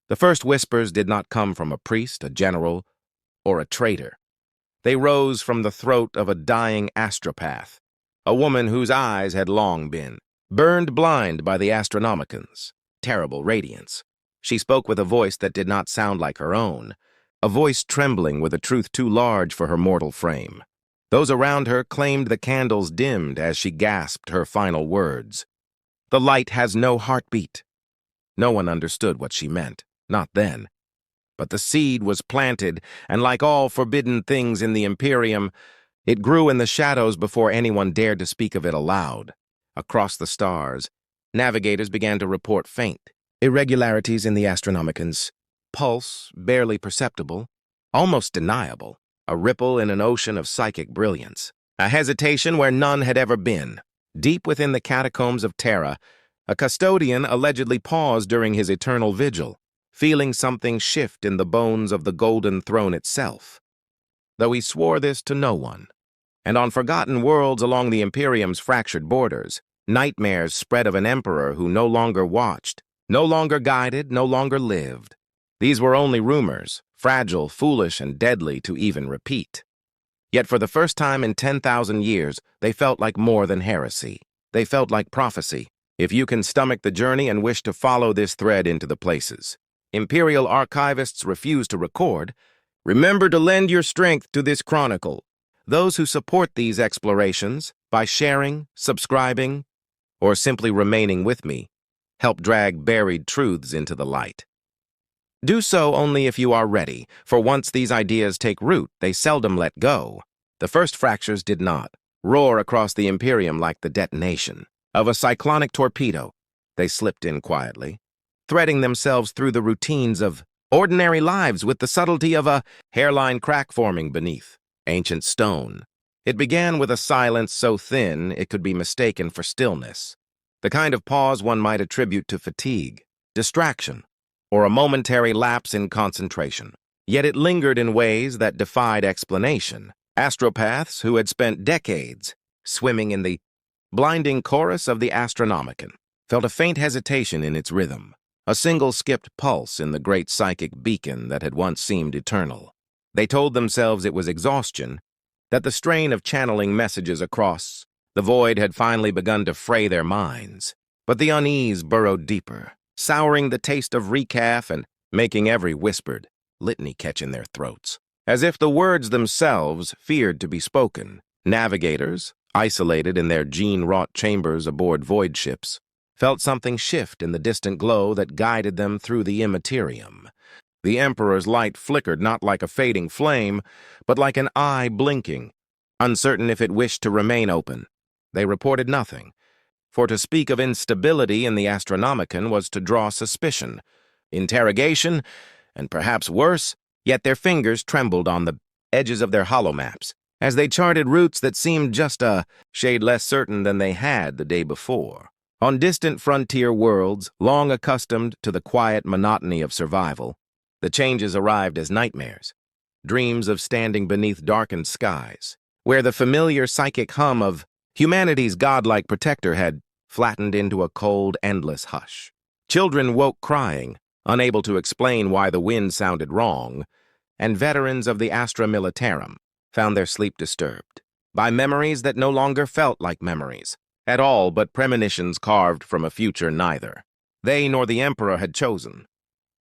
The first whispers did not come from a priest, a general, or a traitor. They rose from the throat of a dying astropath, a woman whose eyes had long been burned blind by the Astronomicans' terrible radiance. She spoke with a voice that did not sound like her own, a voice trembling with a truth too large for her mortal frame. Those around her claimed the candles dimmed as she gasped her final words. The light has no heartbeat. No one understood what she meant, not then. But the seed was planted, and like all forbidden things in the Imperium, it grew in the shadows before anyone dared to speak of it aloud. Across the stars, navigators began to report faint irregularities in the Astronomicans' pulse, barely perceptible, almost deniable, a ripple in an ocean of psychic brilliance, a hesitation where none had ever been. Deep within the catacombs of Terra, a custodian allegedly paused during his eternal vigil, feeling something shift in the bones of the Golden Throne itself. Though he swore this to no one. And on forgotten worlds along the Imperium's fractured borders, nightmares spread of an emperor who no longer watched, no longer guided, no longer lived. These were only rumors, fragile, foolish, and deadly to even repeat. Yet for the first time in 10,000 years, they felt like more than heresy. They felt like prophecy. If you can stomach the journey and wish to follow this thread into the places Imperial archivists refuse to record, remember to lend your strength to this chronicle. Those who support these explorations, by sharing, subscribing, or simply remaining with me, help drag buried truths into the light. Do so only if you are ready, for once these ideas take root, they seldom let go. The first fractures did not roar across the Imperium like the detonation of a cyclonic torpedo. They slipped in quietly, threading themselves through the routines of ordinary lives with the subtlety of a hairline crack forming beneath ancient stone. It began with a silence so thin it could be mistaken for stillness, the kind of pause one might attribute to fatigue, distraction, or a momentary lapse in concentration. Yet it lingered in ways that defied explanation. Astropaths who had spent decades swimming in the blinding chorus of the Astronomicon felt a faint hesitation in its rhythm, a single skipped pulse in the great psychic beacon that had once seemed eternal. They told themselves it was exhaustion, that the strain of channeling messages across the void had finally begun to fray their minds. But the unease burrowed deeper, souring the taste of recaf and making every whispered litany catch in their throats. As if the words themselves feared to be spoken, navigators, isolated in their gene-wrought chambers aboard void ships, felt something shift in the distant glow that guided them through the immaterium. The Emperor's light flickered not like a fading flame, but like an eye blinking, uncertain if it wished to remain open. They reported nothing, for to speak of instability in the Astronomicon was to draw suspicion, interrogation, and perhaps worse, yet their fingers trembled on the edges of their holomaps as they charted routes that seemed just a shade less certain than they had the day before. On distant frontier worlds, long accustomed to the quiet monotony of survival, the changes arrived as nightmares, dreams of standing beneath darkened skies, where the familiar psychic hum of humanity's godlike protector had flattened into a cold, endless hush. Children woke crying, unable to explain why the wind sounded wrong, and veterans of the Astra Militarum found their sleep disturbed by memories that no longer felt like memories at all, but premonitions carved from a future neither they nor the Emperor had chosen.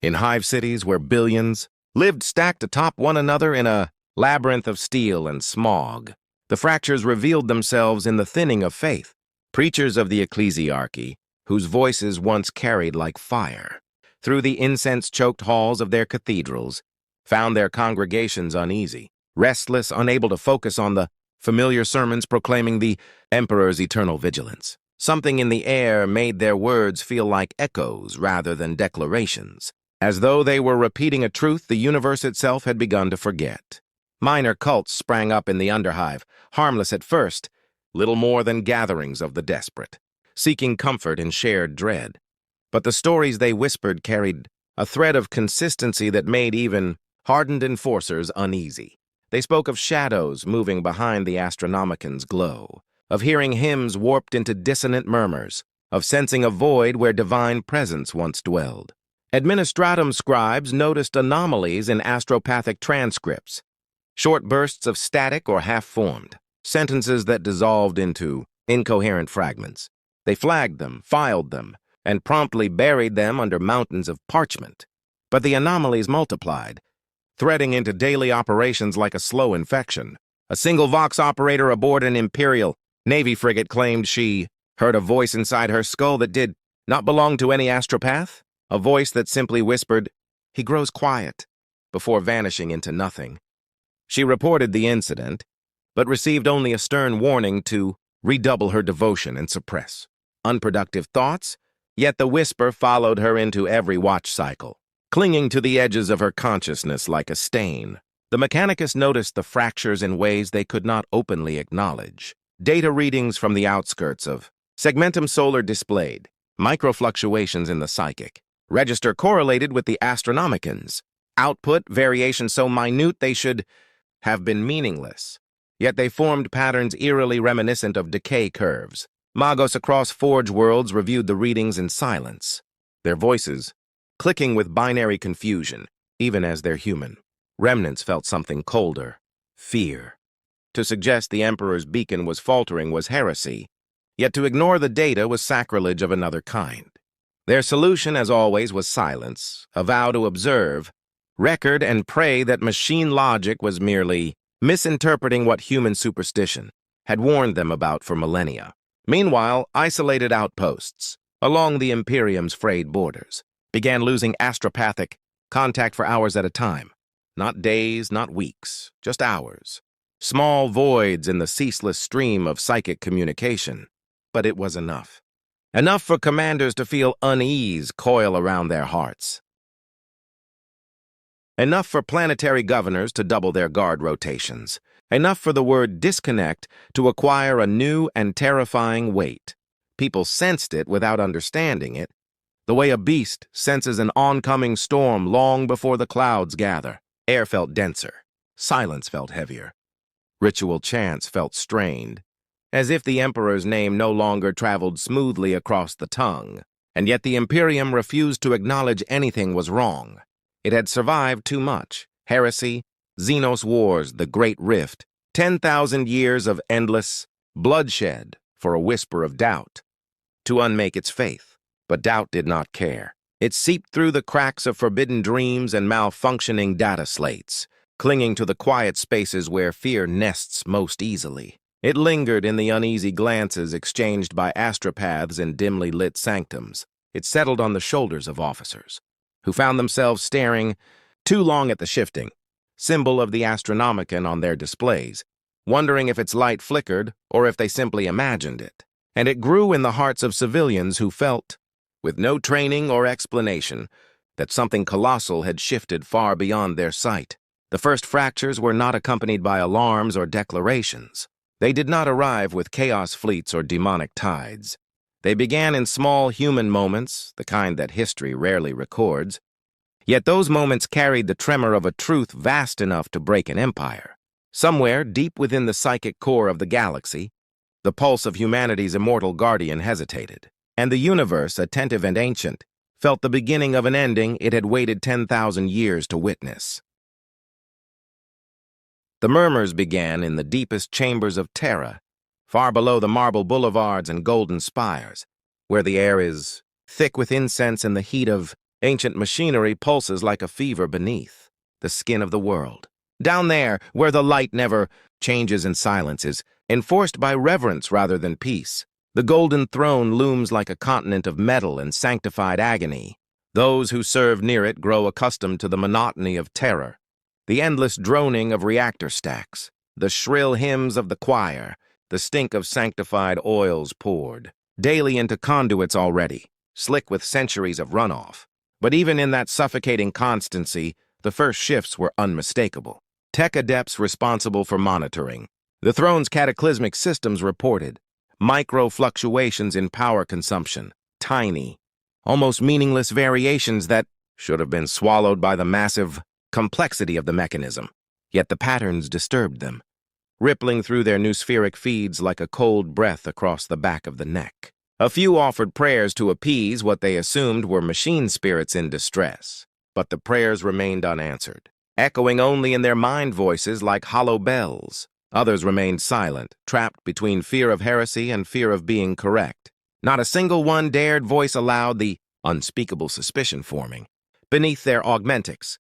In hive cities where billions lived stacked atop one another in a labyrinth of steel and smog, the fractures revealed themselves in the thinning of faith. Preachers of the ecclesiarchy, whose voices once carried like fire through the incense-choked halls of their cathedrals, found their congregations uneasy, restless, unable to focus on the familiar sermons proclaiming the Emperor's eternal vigilance. Something in the air made their words feel like echoes rather than declarations, as though they were repeating a truth the universe itself had begun to forget. Minor cults sprang up in the underhive, harmless at first, little more than gatherings of the desperate, seeking comfort in shared dread. But the stories they whispered carried a thread of consistency that made even hardened enforcers uneasy. They spoke of shadows moving behind the Astronomicon's glow, of hearing hymns warped into dissonant murmurs, of sensing a void where divine presence once dwelled. Administratum scribes noticed anomalies in astropathic transcripts, short bursts of static or half-formed, sentences that dissolved into incoherent fragments. They flagged them, filed them, and promptly buried them under mountains of parchment. But the anomalies multiplied, threading into daily operations like a slow infection. A single Vox operator aboard an Imperial Navy frigate claimed she heard a voice inside her skull that did not belong to any astropath, a voice that simply whispered, "He grows quiet," before vanishing into nothing. She reported the incident, but received only a stern warning to redouble her devotion and suppress unproductive thoughts, yet the whisper followed her into every watch cycle, clinging to the edges of her consciousness like a stain. The Mechanicus noticed the fractures in ways they could not openly acknowledge. Data readings from the outskirts of segmentum solar displayed, microfluctuations in the psychic, register correlated with the astronomicons, output variations so minute they should have been meaningless. Yet they formed patterns eerily reminiscent of decay curves. Magos across Forge worlds reviewed the readings in silence, their voices clicking with binary confusion, even as they're human. Remnants felt something colder, fear. To suggest the Emperor's beacon was faltering was heresy, yet to ignore the data was sacrilege of another kind. Their solution, as always, was silence, a vow to observe, record, and pray that machine logic was merely misinterpreting what human superstition had warned them about for millennia. Meanwhile, isolated outposts along the Imperium's frayed borders began losing astropathic contact for hours at a time. Not days, not weeks, just hours. Small voids in the ceaseless stream of psychic communication. But it was enough. Enough for commanders to feel unease coil around their hearts. Enough for planetary governors to double their guard rotations. Enough for the word disconnect to acquire a new and terrifying weight. People sensed it without understanding it, the way a beast senses an oncoming storm long before the clouds gather. Air felt denser. Silence felt heavier. Ritual chants felt strained, as if the Emperor's name no longer traveled smoothly across the tongue. And yet the Imperium refused to acknowledge anything was wrong. It had survived too much. Heresy, Xenos Wars, the Great Rift, 10,000 years of endless bloodshed for a whisper of doubt to unmake its faith. But doubt did not care. It seeped through the cracks of forbidden dreams and malfunctioning data slates, clinging to the quiet spaces where fear nests most easily. It lingered in the uneasy glances exchanged by astropaths in dimly lit sanctums. It settled on the shoulders of officers, who found themselves staring too long at the shifting symbol of the Astronomicon on their displays, wondering if its light flickered or if they simply imagined it. And it grew in the hearts of civilians who felt, with no training or explanation, that something colossal had shifted far beyond their sight. The first fractures were not accompanied by alarms or declarations. They did not arrive with chaos fleets or demonic tides. They began in small human moments, the kind that history rarely records. Yet those moments carried the tremor of a truth vast enough to break an empire. Somewhere, deep within the psychic core of the galaxy, the pulse of humanity's immortal guardian hesitated, and the universe, attentive and ancient, felt the beginning of an ending it had waited 10,000 years to witness. The murmurs began in the deepest chambers of Terra, far below the marble boulevards and golden spires, where the air is thick with incense and the heat of ancient machinery pulses like a fever beneath the skin of the world. Down there, where the light never changes and silence is enforced by reverence rather than peace, the golden throne looms like a continent of metal and sanctified agony. Those who serve near it grow accustomed to the monotony of terror, the endless droning of reactor stacks, the shrill hymns of the choir, the stink of sanctified oils poured daily into conduits already, slick with centuries of runoff. But even in that suffocating constancy, the first shifts were unmistakable. Tech adepts responsible for monitoring the throne's cataclysmic systems reported micro-fluctuations in power consumption, tiny, almost meaningless variations that should have been swallowed by the massive complexity of the mechanism. Yet the patterns disturbed them, rippling through their noospheric feeds like a cold breath across the back of the neck. A few offered prayers to appease what they assumed were machine spirits in distress, but the prayers remained unanswered, echoing only in their mind voices like hollow bells. Others remained silent, trapped between fear of heresy and fear of being correct. Not a single one dared voice aloud the unspeakable suspicion forming beneath their augmentics.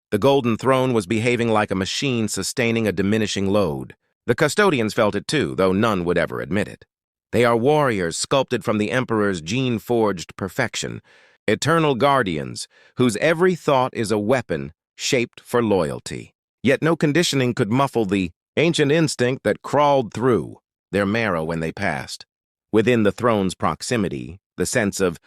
The golden throne was behaving like a machine sustaining a diminishing load. The custodians felt it too, though none would ever admit it. They are warriors sculpted from the Emperor's gene-forged perfection, eternal guardians whose every thought is a weapon shaped for loyalty. Yet no conditioning could muffle the ancient instinct that crawled through their marrow when they passed. Within the throne's proximity, the sense of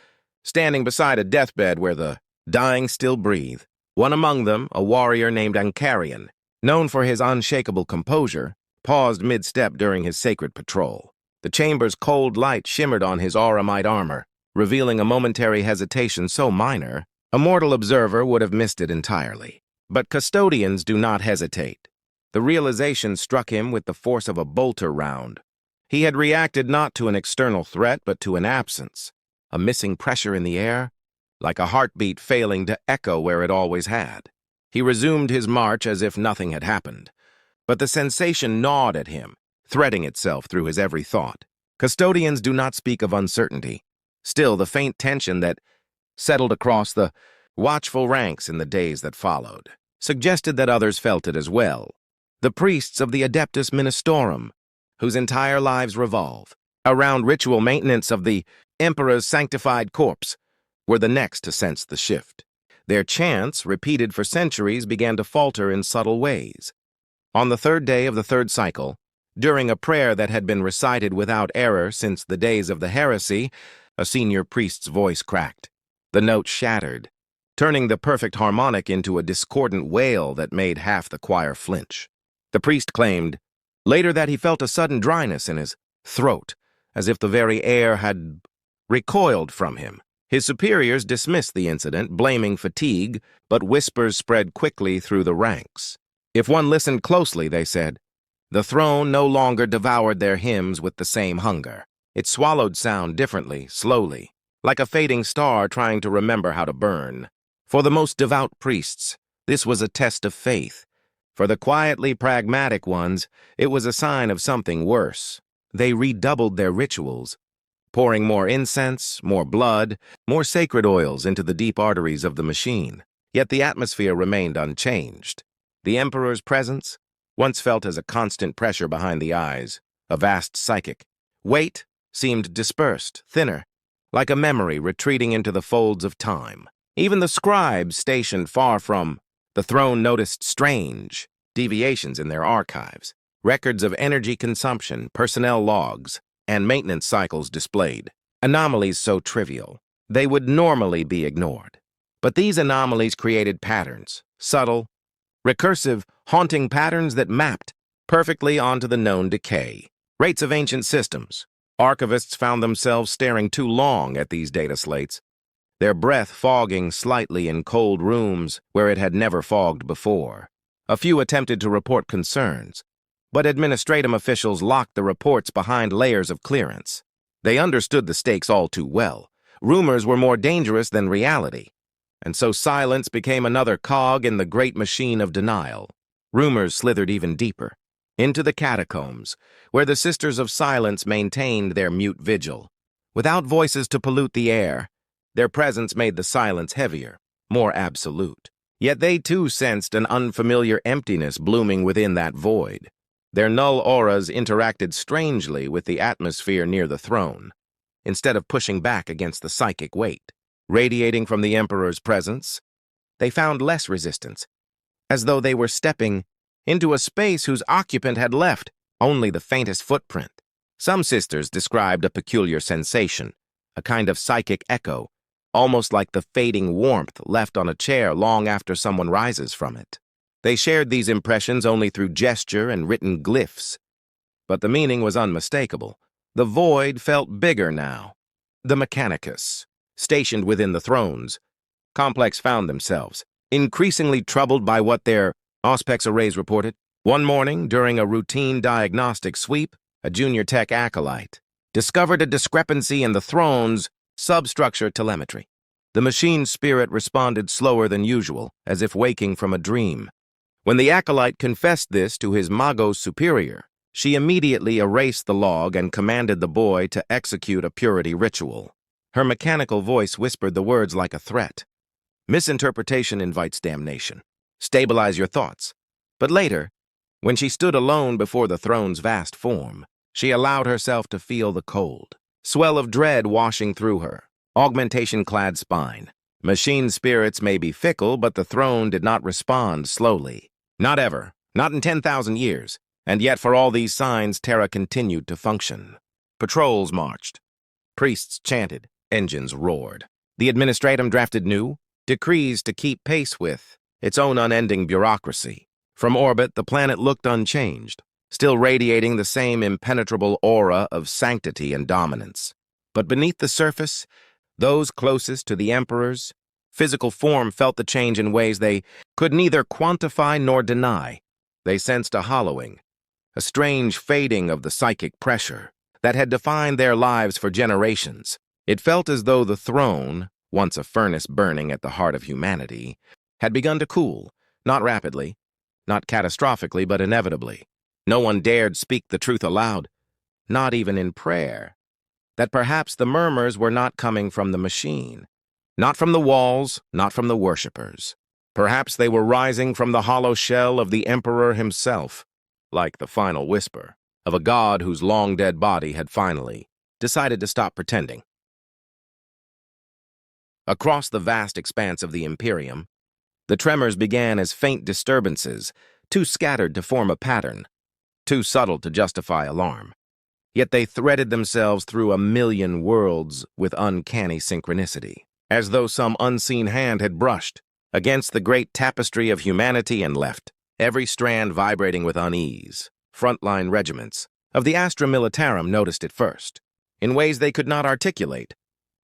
standing beside a deathbed where the dying still breathe. One among them, a warrior named Ancarian, known for his unshakable composure, paused mid-step during his sacred patrol. The chamber's cold light shimmered on his auramite armor, revealing a momentary hesitation so minor, a mortal observer would have missed it entirely. But custodians do not hesitate. The realization struck him with the force of a bolter round. He had reacted not to an external threat, but to an absence, a missing pressure in the air, like a heartbeat failing to echo where it always had. He resumed his march as if nothing had happened, but the sensation gnawed at him, threading itself through his every thought. Custodians do not speak of uncertainty. Still, the faint tension that settled across the watchful ranks in the days that followed suggested that others felt it as well. The priests of the Adeptus Ministorum, whose entire lives revolve around ritual maintenance of the Emperor's sanctified corpse, were the next to sense the shift. Their chants, repeated for centuries, began to falter in subtle ways. On the third day of the third cycle, during a prayer that had been recited without error since the days of the heresy, a senior priest's voice cracked. The note shattered, turning the perfect harmonic into a discordant wail that made half the choir flinch. The priest claimed later that he felt a sudden dryness in his throat, as if the very air had recoiled from him. His superiors dismissed the incident, blaming fatigue, but whispers spread quickly through the ranks. If one listened closely, they said, the throne no longer devoured their hymns with the same hunger. It swallowed sound differently, slowly, like a fading star trying to remember how to burn. For the most devout priests, this was a test of faith. For the quietly pragmatic ones, it was a sign of something worse. They redoubled their rituals, pouring more incense, more blood, more sacred oils into the deep arteries of the machine. Yet the atmosphere remained unchanged. The Emperor's presence, once felt as a constant pressure behind the eyes, a vast psychic weight, seemed dispersed, thinner, like a memory retreating into the folds of time. Even the scribes stationed far from the throne noticed strange deviations in their archives, records of energy consumption, personnel logs, and maintenance cycles displayed. Anomalies so trivial, they would normally be ignored. But these anomalies created patterns, subtle, recursive, haunting patterns that mapped perfectly onto the known decay. Rates of ancient systems. Archivists found themselves staring too long at these data slates, their breath fogging slightly in cold rooms where it had never fogged before. A few attempted to report concerns, but administrative officials locked the reports behind layers of clearance. They understood the stakes all too well. Rumors were more dangerous than reality, and so silence became another cog in the great machine of denial. Rumors slithered even deeper, into the catacombs, where the Sisters of Silence maintained their mute vigil. Without voices to pollute the air, their presence made the silence heavier, more absolute. Yet they too sensed an unfamiliar emptiness blooming within that void. Their null auras interacted strangely with the atmosphere near the throne, instead of pushing back against the psychic weight. Radiating from the Emperor's presence, they found less resistance, as though they were stepping into a space whose occupant had left only the faintest footprint. Some sisters described a peculiar sensation, a kind of psychic echo, almost like the fading warmth left on a chair long after someone rises from it. They shared these impressions only through gesture and written glyphs, but the meaning was unmistakable. The void felt bigger now. The Mechanicus, stationed within the thrones complex, found themselves increasingly troubled by what their Auspex arrays reported. One morning, during a routine diagnostic sweep, a junior tech acolyte, discovered a discrepancy in the throne's substructure telemetry. The machine's spirit responded slower than usual, as if waking from a dream. When the acolyte confessed this to his Magos superior, she immediately erased the log and commanded the boy to execute a purity ritual. Her mechanical voice whispered the words like a threat. Misinterpretation invites damnation. Stabilize your thoughts. But later, when she stood alone before the throne's vast form, she allowed herself to feel the cold swell of dread washing through her. Augmentation-clad spine. Machine spirits may be fickle, but the throne did not respond slowly. Not ever. Not in 10,000 years. And yet, for all these signs, Terra continued to function. Patrols marched. Priests chanted. Engines roared. The administratum drafted new decrees to keep pace with its own unending bureaucracy. From orbit, the planet looked unchanged, still radiating the same impenetrable aura of sanctity and dominance. But beneath the surface, those closest to the Emperor's physical form felt the change in ways they could neither quantify nor deny. They sensed a hollowing, a strange fading of the psychic pressure that had defined their lives for generations. It felt as though the throne, once a furnace burning at the heart of humanity, had begun to cool, not rapidly, not catastrophically, but inevitably. No one dared speak the truth aloud, not even in prayer. That perhaps the murmurs were not coming from the machine, not from the walls, not from the worshippers. Perhaps they were rising from the hollow shell of the Emperor himself, like the final whisper of a god whose long-dead body had finally decided to stop pretending. Across the vast expanse of the Imperium, the tremors began as faint disturbances, too scattered to form a pattern, too subtle to justify alarm. Yet they threaded themselves through a million worlds with uncanny synchronicity, as though some unseen hand had brushed against the great tapestry of humanity and left every strand vibrating with unease. Frontline regiments of the Astra Militarum noticed it first, in ways they could not articulate.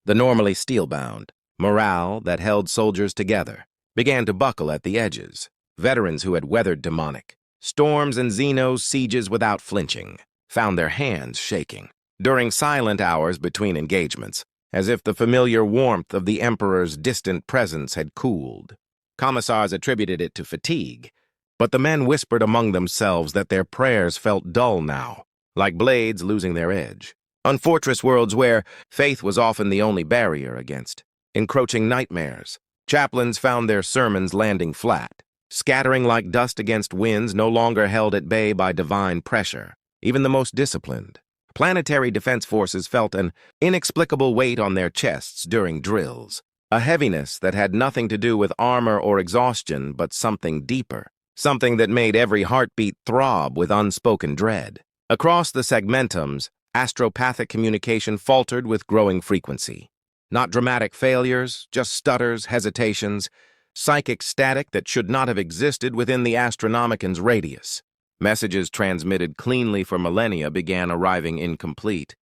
The normally steel-bound morale that held soldiers together began to buckle at the edges. Veterans who had weathered demonic storms and Xeno's sieges without flinching found their hands shaking during silent hours between engagements, as if the familiar warmth of the Emperor's distant presence had cooled. Commissars attributed it to fatigue, but the men whispered among themselves that their prayers felt dull now, like blades losing their edge. On fortress worlds where faith was often the only barrier against encroaching nightmares, chaplains found their sermons landing flat, scattering like dust against winds no longer held at bay by divine pressure. Even the most disciplined planetary defense forces felt an inexplicable weight on their chests during drills, a heaviness that had nothing to do with armor or exhaustion, but something deeper, something that made every heartbeat throb with unspoken dread. Across the segmentums, astropathic communication faltered with growing frequency. Not dramatic failures, just stutters, hesitations, psychic static that should not have existed within the Astronomican's radius. Messages transmitted cleanly for millennia began arriving incomplete,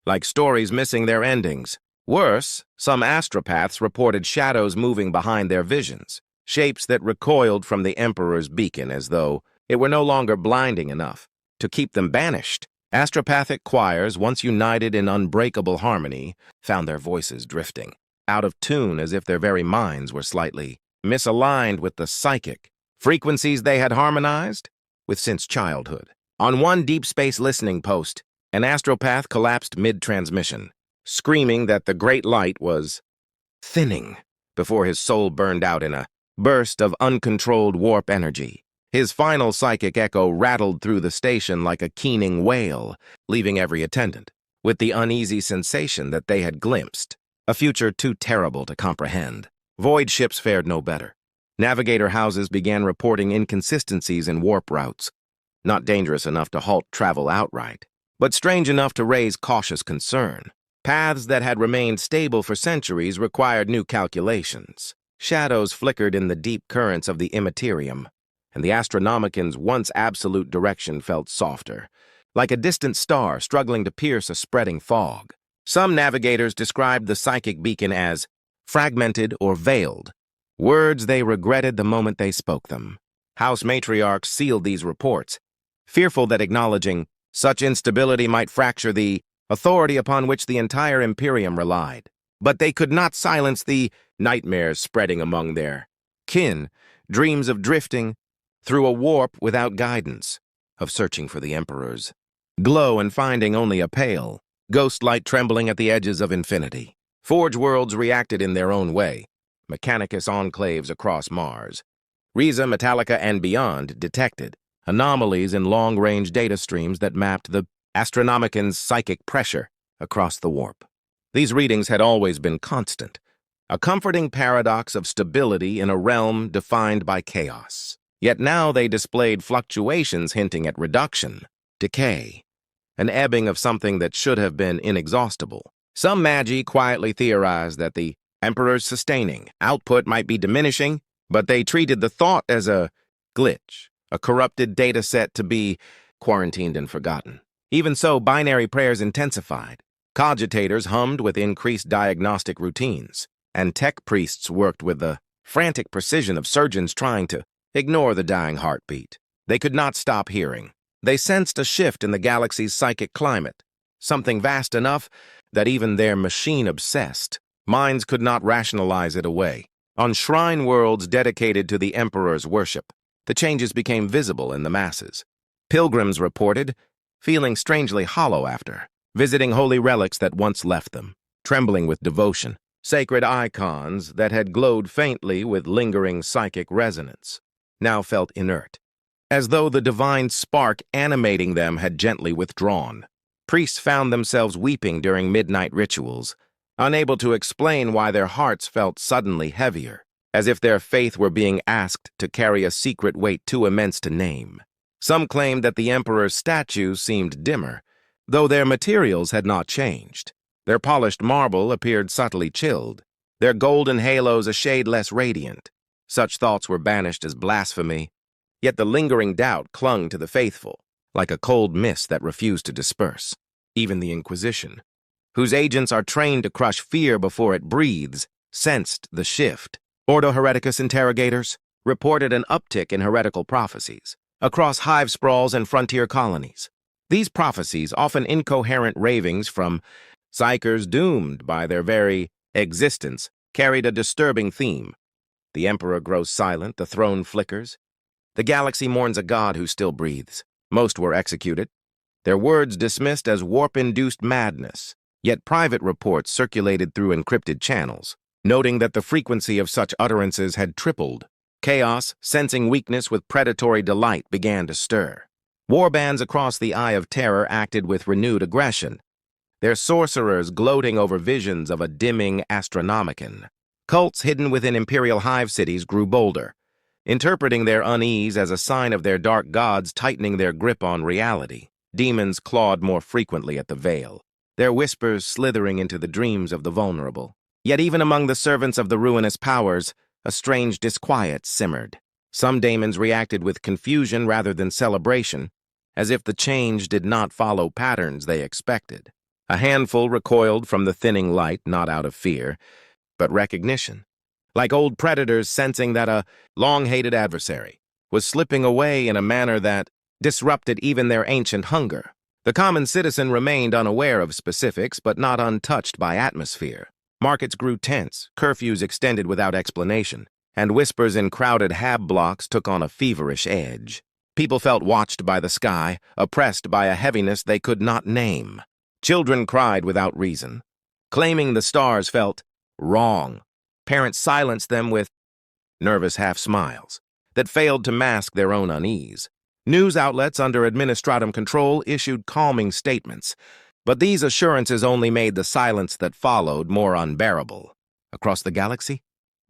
like stories missing their endings. Worse, some astropaths reported shadows moving behind their visions, shapes that recoiled from the Emperor's beacon as though it were no longer blinding enough to keep them banished. Astropathic choirs, once united in unbreakable harmony, found their voices drifting, out of tune as if their very minds were slightly misaligned with the psychic frequencies they had harmonized with since childhood. On one deep space listening post, an astropath collapsed mid-transmission, screaming that the great light was thinning before his soul burned out in a burst of uncontrolled warp energy. His final psychic echo rattled through the station like a keening wail, leaving every attendant with the uneasy sensation that they had glimpsed a future too terrible to comprehend. Void ships fared no better. Navigator houses began reporting inconsistencies in warp routes, not dangerous enough to halt travel outright, but strange enough to raise cautious concern. Paths that had remained stable for centuries required new calculations. Shadows flickered in the deep currents of the immaterium, and the Astronomican's once absolute direction felt softer, like a distant star struggling to pierce a spreading fog. Some navigators described the psychic beacon as fragmented or veiled, words they regretted the moment they spoke them. House matriarchs sealed these reports, fearful that acknowledging such instability might fracture the authority upon which the entire Imperium relied. But they could not silence the nightmares spreading among their kin, dreams of drifting through a warp without guidance, of searching for the Emperor's glow and finding only a pale, ghost light trembling at the edges of infinity. Forge worlds reacted in their own way. Mechanicus enclaves across Mars, Riza, Metallica, and beyond detected anomalies in long-range data streams that mapped the Astronomican's psychic pressure across the warp. These readings had always been constant, a comforting paradox of stability in a realm defined by chaos. Yet now they displayed fluctuations hinting at reduction, decay, an ebbing of something that should have been inexhaustible. Some magi quietly theorized that the Emperor's sustaining output might be diminishing, but they treated the thought as a glitch, a corrupted data set to be quarantined and forgotten. Even so, binary prayers intensified. Cogitators hummed with increased diagnostic routines, and tech priests worked with the frantic precision of surgeons trying to ignore the dying heartbeat. They could not stop hearing. They sensed a shift in the galaxy's psychic climate, something vast enough that even their machine-obsessed minds could not rationalize it away. On shrine worlds dedicated to the Emperor's worship, the changes became visible in the masses. Pilgrims reported feeling strangely hollow after visiting holy relics that once left them, trembling with devotion, sacred icons that had glowed faintly with lingering psychic resonance, now felt inert, as though the divine spark animating them had gently withdrawn. Priests found themselves weeping during midnight rituals, unable to explain why their hearts felt suddenly heavier, as if their faith were being asked to carry a secret weight too immense to name. Some claimed that the Emperor's statues seemed dimmer, though their materials had not changed. Their polished marble appeared subtly chilled, their golden halos a shade less radiant. Such thoughts were banished as blasphemy, yet the lingering doubt clung to the faithful, like a cold mist that refused to disperse. Even the Inquisition, whose agents are trained to crush fear before it breathes, sensed the shift. Ordo Hereticus interrogators reported an uptick in heretical prophecies across hive sprawls and frontier colonies. These prophecies, often incoherent ravings from psychers doomed by their very existence, carried a disturbing theme. The Emperor grows silent, the throne flickers. The galaxy mourns a god who still breathes. Most were executed, their words dismissed as warp-induced madness. Yet private reports circulated through encrypted channels, noting that the frequency of such utterances had tripled. Chaos, sensing weakness with predatory delight, began to stir. Warbands across the Eye of Terror acted with renewed aggression, their sorcerers gloating over visions of a dimming Astronomican. Cults hidden within imperial hive cities grew bolder, interpreting their unease as a sign of their dark gods tightening their grip on reality. Demons clawed more frequently at the veil, their whispers slithering into the dreams of the vulnerable. Yet even among the servants of the ruinous powers, a strange disquiet simmered. Some daemons reacted with confusion rather than celebration, as if the change did not follow patterns they expected. A handful recoiled from the thinning light, not out of fear, but recognition, like old predators sensing that a long-hated adversary was slipping away in a manner that disrupted even their ancient hunger. The common citizen remained unaware of specifics, but not untouched by atmosphere. Markets grew tense, curfews extended without explanation, and whispers in crowded hab blocks took on a feverish edge. People felt watched by the sky, oppressed by a heaviness they could not name. Children cried without reason, claiming the stars felt wrong. Parents silenced them with nervous half-smiles that failed to mask their own unease. News outlets under administratum control issued calming statements, but these assurances only made the silence that followed more unbearable. Across the galaxy,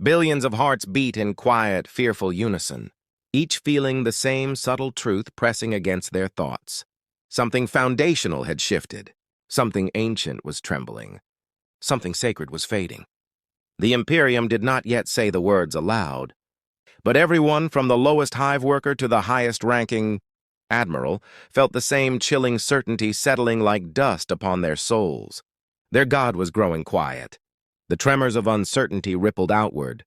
billions of hearts beat in quiet, fearful unison, each feeling the same subtle truth pressing against their thoughts. Something foundational had shifted, something ancient was trembling, something sacred was fading. The Imperium did not yet say the words aloud, but everyone from the lowest hive worker to the highest-ranking admiral felt the same chilling certainty settling like dust upon their souls. Their god was growing quiet. The tremors of uncertainty rippled outward,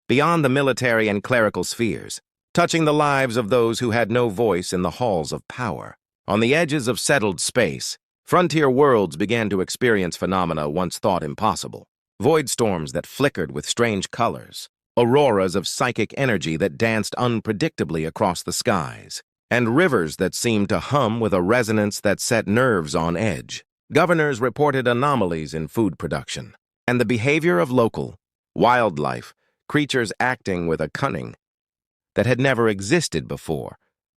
beyond the military and clerical spheres, touching the lives of those who had no voice in the halls of power. On the edges of settled space, Frontier worlds began to experience phenomena once thought impossible. Void storms that flickered with strange colors, auroras of psychic energy that danced unpredictably across the skies, and rivers that seemed to hum with a resonance that set nerves on edge. Governors reported anomalies in food production, and the behavior of local wildlife, creatures acting with a cunning that had never existed before,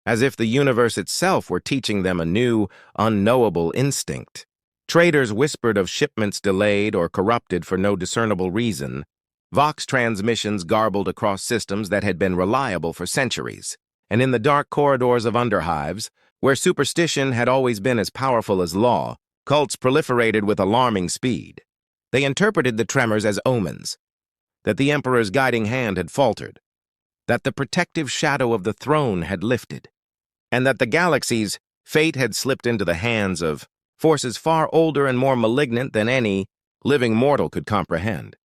as if the universe itself were teaching them a new, unknowable instinct. Traders whispered of shipments delayed or corrupted for no discernible reason, Vox transmissions garbled across systems that had been reliable for centuries, and in the dark corridors of underhives, where superstition had always been as powerful as law, cults proliferated with alarming speed. They interpreted the tremors as omens, that the Emperor's guiding hand had faltered, that the protective shadow of the throne had lifted, and that the galaxy's fate had slipped into the hands of forces far older and more malignant than any living mortal could comprehend.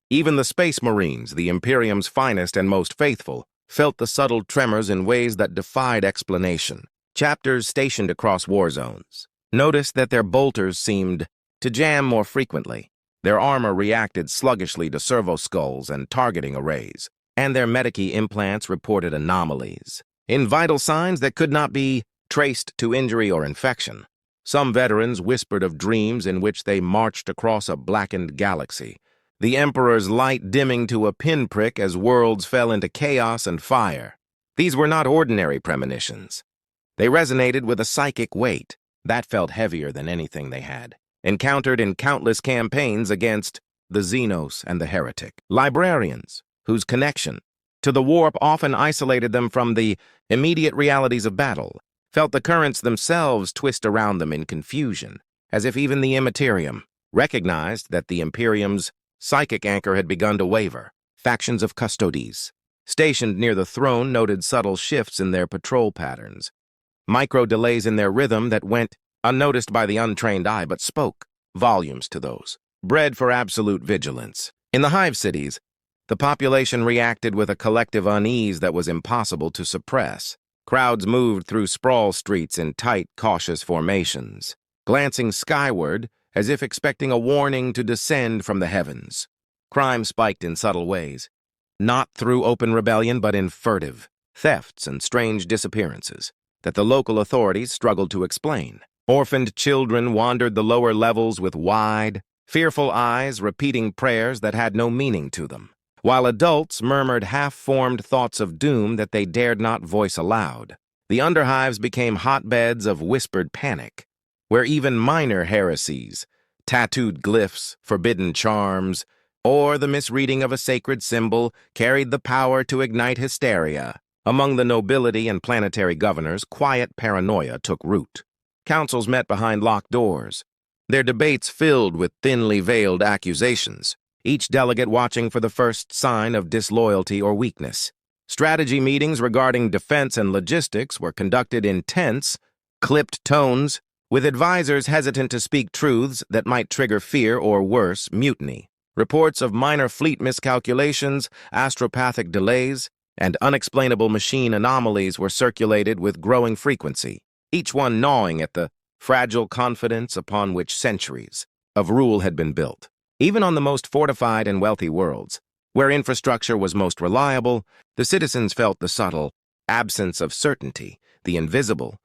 Even the Space Marines, the Imperium's finest and most faithful, felt the subtle tremors in ways that defied explanation. Chapters stationed across war zones noticed that their bolters seemed to jam more frequently. Their armor reacted sluggishly to servo skulls and targeting arrays, and their medici implants reported anomalies in vital signs that could not be traced to injury or infection. Some veterans whispered of dreams in which they marched across a blackened galaxy, the Emperor's light dimming to a pinprick as worlds fell into chaos and fire. These were not ordinary premonitions. They resonated with a psychic weight that felt heavier than anything they had encountered in countless campaigns against the Xenos and the Heretic. Librarians, whose connection to the warp often isolated them from the immediate realities of battle, felt the currents themselves twist around them in confusion, as if even the Immaterium recognized that the Imperium's psychic anchor had begun to waver. Factions of custodes, stationed near the throne, noted subtle shifts in their patrol patterns, micro-delays in their rhythm that went unnoticed by the untrained eye but spoke volumes to those bred for absolute vigilance. In the hive cities, the population reacted with a collective unease that was impossible to suppress. Crowds moved through sprawl streets in tight, cautious formations, glancing skyward as if expecting a warning to descend from the heavens. Crime spiked in subtle ways, not through open rebellion but in furtive thefts and strange disappearances that the local authorities struggled to explain. Orphaned children wandered the lower levels with wide, fearful eyes repeating prayers that had no meaning to them, while adults murmured half-formed thoughts of doom that they dared not voice aloud. The underhives became hotbeds of whispered panic, where even minor heresies, tattooed glyphs, forbidden charms, or the misreading of a sacred symbol carried the power to ignite hysteria. Among the nobility and planetary governors, quiet paranoia took root. Councils met behind locked doors, their debates filled with thinly veiled accusations, each delegate watching for the first sign of disloyalty or weakness. Strategy meetings regarding defense and logistics were conducted in tense, clipped tones, with advisors hesitant to speak truths that might trigger fear or, worse, mutiny. Reports of minor fleet miscalculations, astropathic delays, and unexplainable machine anomalies were circulated with growing frequency, each one gnawing at the fragile confidence upon which centuries of rule had been built. Even on the most fortified and wealthy worlds, where infrastructure was most reliable, the citizens felt the subtle absence of certainty, the invisible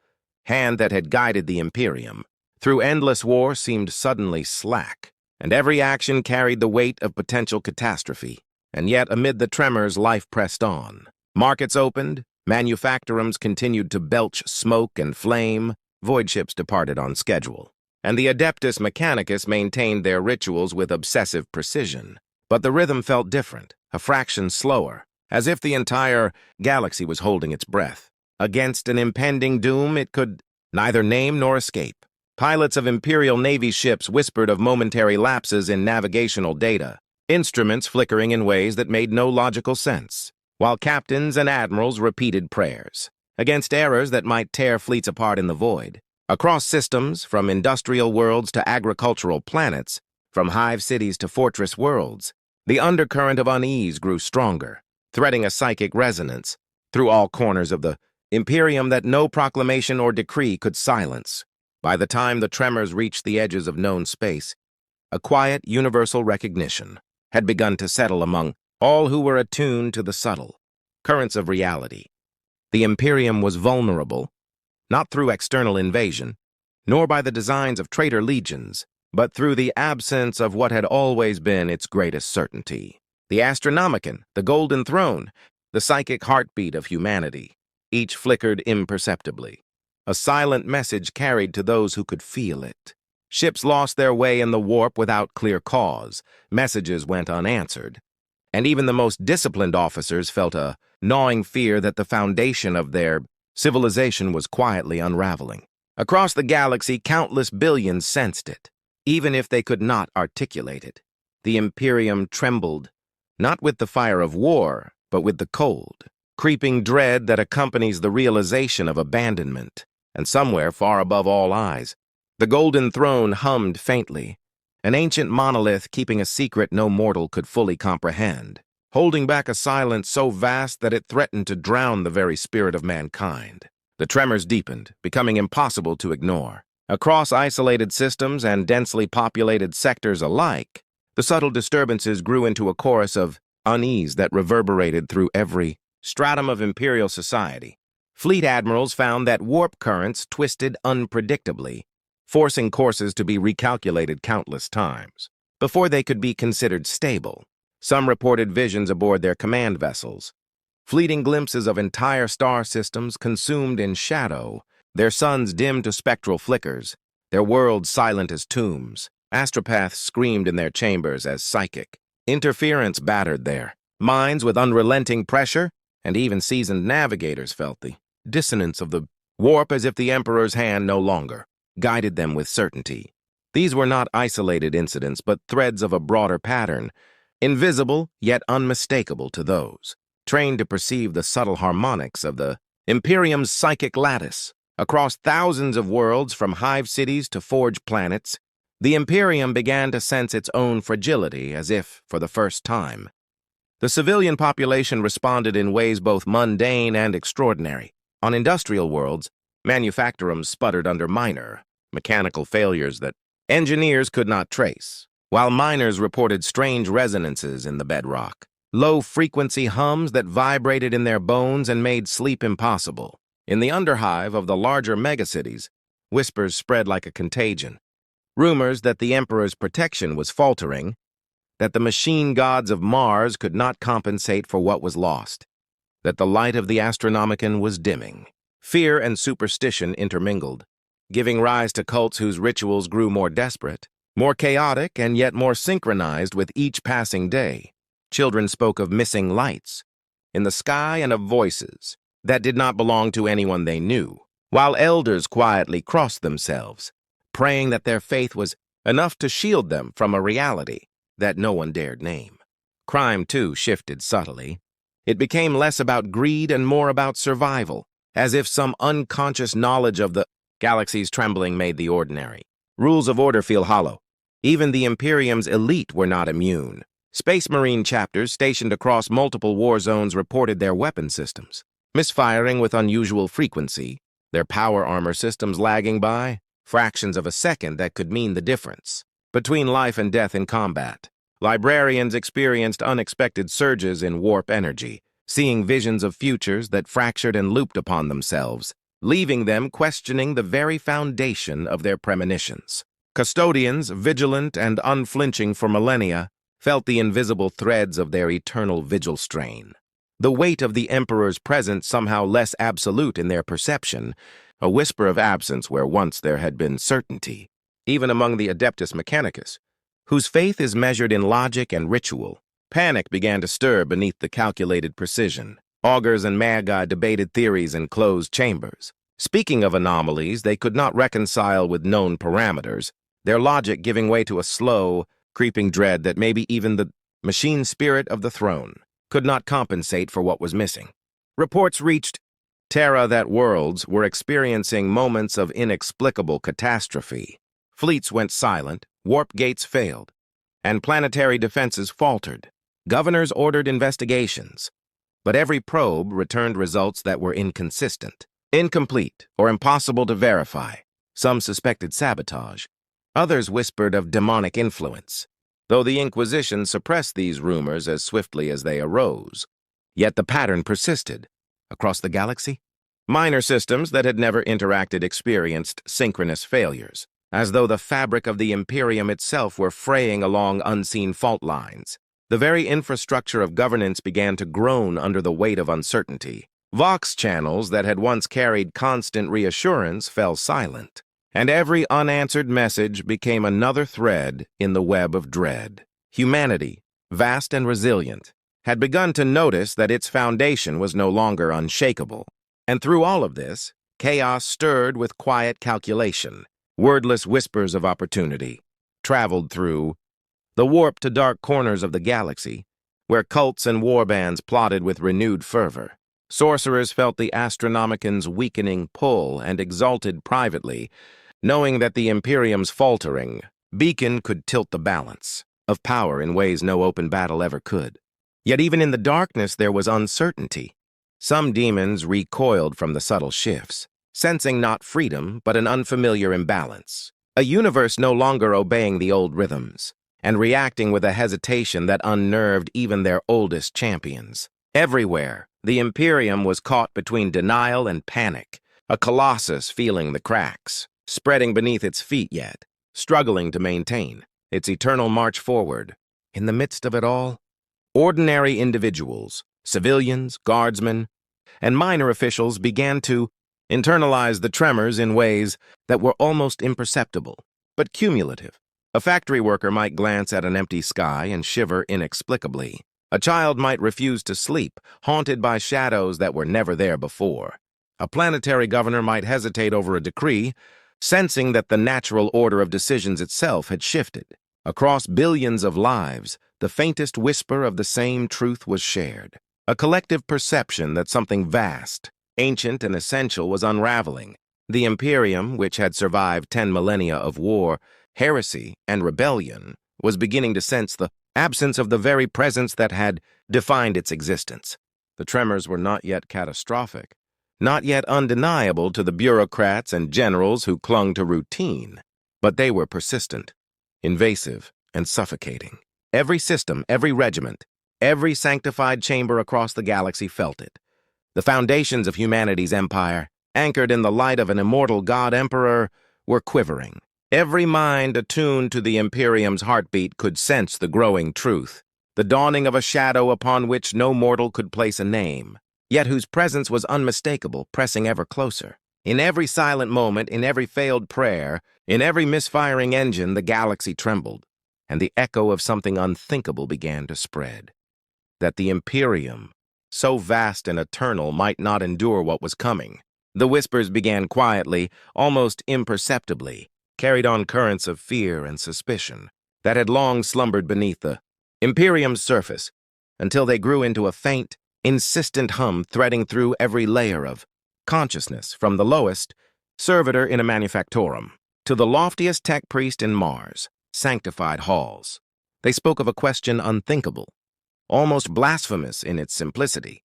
hand that had guided the Imperium through endless war seemed suddenly slack, and every action carried the weight of potential catastrophe. And yet, amid the tremors, life pressed on. Markets opened, manufactorums continued to belch smoke and flame, void ships departed on schedule, and the Adeptus Mechanicus maintained their rituals with obsessive precision. But the rhythm felt different, a fraction slower, as if the entire galaxy was holding its breath against an impending doom it could neither name nor escape. Pilots of Imperial Navy ships whispered of momentary lapses in navigational data, instruments flickering in ways that made no logical sense, while captains and admirals repeated prayers against errors that might tear fleets apart in the void. Across systems, from industrial worlds to agricultural planets, from hive cities to fortress worlds, the undercurrent of unease grew stronger, threading a psychic resonance through all corners of the Imperium that no proclamation or decree could silence. By the time the tremors reached the edges of known space, a quiet, universal recognition had begun to settle among all who were attuned to the subtle currents of reality. The Imperium was vulnerable, not through external invasion, nor by the designs of traitor legions, but through the absence of what had always been its greatest certainty. The Astronomicon, the Golden Throne, the psychic heartbeat of humanity, each flickered imperceptibly. A silent message carried to those who could feel it. Ships lost their way in the warp without clear cause. Messages went unanswered. And even the most disciplined officers felt a gnawing fear that the foundation of their civilization was quietly unraveling. Across the galaxy, countless billions sensed it, even if they could not articulate it. The Imperium trembled, not with the fire of war, but with the cold, creeping dread that accompanies the realization of abandonment. And somewhere far above all eyes, the Golden Throne hummed faintly, an ancient monolith keeping a secret no mortal could fully comprehend, holding back a silence so vast that it threatened to drown the very spirit of mankind. The tremors deepened, becoming impossible to ignore. Across isolated systems and densely populated sectors alike, the subtle disturbances grew into a chorus of unease that reverberated through every stratum of imperial society. Fleet admirals found that warp currents twisted unpredictably, forcing courses to be recalculated countless times before they could be considered stable. Some reported visions aboard their command vessels, fleeting glimpses of entire star systems consumed in shadow, their suns dimmed to spectral flickers, their worlds silent as tombs. Astropaths screamed in their chambers as psychic interference battered their minds with unrelenting pressure, and even seasoned navigators felt the dissonance of the warp as if the Emperor's hand no longer guided them with certainty. These were not isolated incidents, but threads of a broader pattern, invisible yet unmistakable to those trained to perceive the subtle harmonics of the Imperium's psychic lattice. Across thousands of worlds, from hive cities to forge planets, the Imperium began to sense its own fragility as if, for the first time. The civilian population responded in ways both mundane and extraordinary. On industrial worlds, manufactorums sputtered under minor, mechanical failures that engineers could not trace, while miners reported strange resonances in the bedrock, low-frequency hums that vibrated in their bones and made sleep impossible. In the underhive of the larger megacities, whispers spread like a contagion. Rumors that the Emperor's protection was faltering, that the machine gods of Mars could not compensate for what was lost, that the light of the Astronomicon was dimming. Fear and superstition intermingled, giving rise to cults whose rituals grew more desperate, more chaotic, and yet more synchronized with each passing day. Children spoke of missing lights in the sky and of voices that did not belong to anyone they knew, while elders quietly crossed themselves, praying that their faith was enough to shield them from a reality that no one dared name. Crime, too, shifted subtly. It became less about greed and more about survival, as if some unconscious knowledge of the galaxy's trembling made the ordinary. Rules of order feel hollow. Even the Imperium's elite were not immune. Space Marine chapters stationed across multiple war zones reported their weapon systems misfiring with unusual frequency, their power armor systems lagging by fractions of a second that could mean the difference between life and death in combat. Librarians experienced unexpected surges in warp energy, seeing visions of futures that fractured and looped upon themselves, leaving them questioning the very foundation of their premonitions. Custodians, vigilant and unflinching for millennia, felt the invisible threads of their eternal vigil strain. The weight of the Emperor's presence somehow less absolute in their perception, a whisper of absence where once there had been certainty. Even among the Adeptus Mechanicus, whose faith is measured in logic and ritual, panic began to stir beneath the calculated precision. Augurs and magi debated theories in closed chambers. Speaking of anomalies they could not reconcile with known parameters, their logic giving way to a slow, creeping dread that maybe even the machine spirit of the throne could not compensate for what was missing. Reports reached Terra that worlds were experiencing moments of inexplicable catastrophe. Fleets went silent, warp gates failed, and planetary defenses faltered. Governors ordered investigations, but every probe returned results that were inconsistent, incomplete, or impossible to verify. Some suspected sabotage. Others whispered of demonic influence, though the Inquisition suppressed these rumors as swiftly as they arose. Yet the pattern persisted. Across the galaxy, minor systems that had never interacted experienced synchronous failures, as though the fabric of the Imperium itself were fraying along unseen fault lines. The very infrastructure of governance began to groan under the weight of uncertainty. Vox channels that had once carried constant reassurance fell silent, and every unanswered message became another thread in the web of dread. Humanity, vast and resilient, had begun to notice that its foundation was no longer unshakable. And through all of this, chaos stirred with quiet calculation. Wordless whispers of opportunity traveled through the warped to dark corners of the galaxy, where cults and warbands plotted with renewed fervor. Sorcerers felt the Astronomican's weakening pull and exulted privately, knowing that the Imperium's faltering beacon could tilt the balance of power in ways no open battle ever could. Yet even in the darkness there was uncertainty. Some demons recoiled from the subtle shifts, sensing not freedom but an unfamiliar imbalance, a universe no longer obeying the old rhythms, and reacting with a hesitation that unnerved even their oldest champions. Everywhere, the Imperium was caught between denial and panic, a colossus feeling the cracks, spreading beneath its feet yet, struggling to maintain its eternal march forward. In the midst of it all, ordinary individuals, civilians, guardsmen, and minor officials began to internalize the tremors in ways that were almost imperceptible, but cumulative. A factory worker might glance at an empty sky and shiver inexplicably. A child might refuse to sleep, haunted by shadows that were never there before. A planetary governor might hesitate over a decree, sensing that the natural order of decisions itself had shifted. Across billions of lives, the faintest whisper of the same truth was shared. A collective perception that something vast, ancient, and essential was unraveling. The Imperium, which had survived 10 millennia of war, heresy, and rebellion, was beginning to sense the absence of the very presence that had defined its existence. The tremors were not yet catastrophic, not yet undeniable to the bureaucrats and generals who clung to routine, but they were persistent, invasive, and suffocating. Every system, every regiment, every sanctified chamber across the galaxy felt it. The foundations of humanity's empire, anchored in the light of an immortal god-emperor, were quivering. Every mind attuned to the Imperium's heartbeat could sense the growing truth, the dawning of a shadow upon which no mortal could place a name, yet whose presence was unmistakable, pressing ever closer. In every silent moment, in every failed prayer, in every misfiring engine, the galaxy trembled, and the echo of something unthinkable began to spread. That the Imperium, so vast and eternal, might not endure what was coming. The whispers began quietly, almost imperceptibly, carried on currents of fear and suspicion that had long slumbered beneath the Imperium's surface, until they grew into a faint, insistent hum threading through every layer of consciousness, from the lowest servitor in a manufactorum to the loftiest tech priest in Mars' sanctified halls. They spoke of a question unthinkable, almost blasphemous in its simplicity.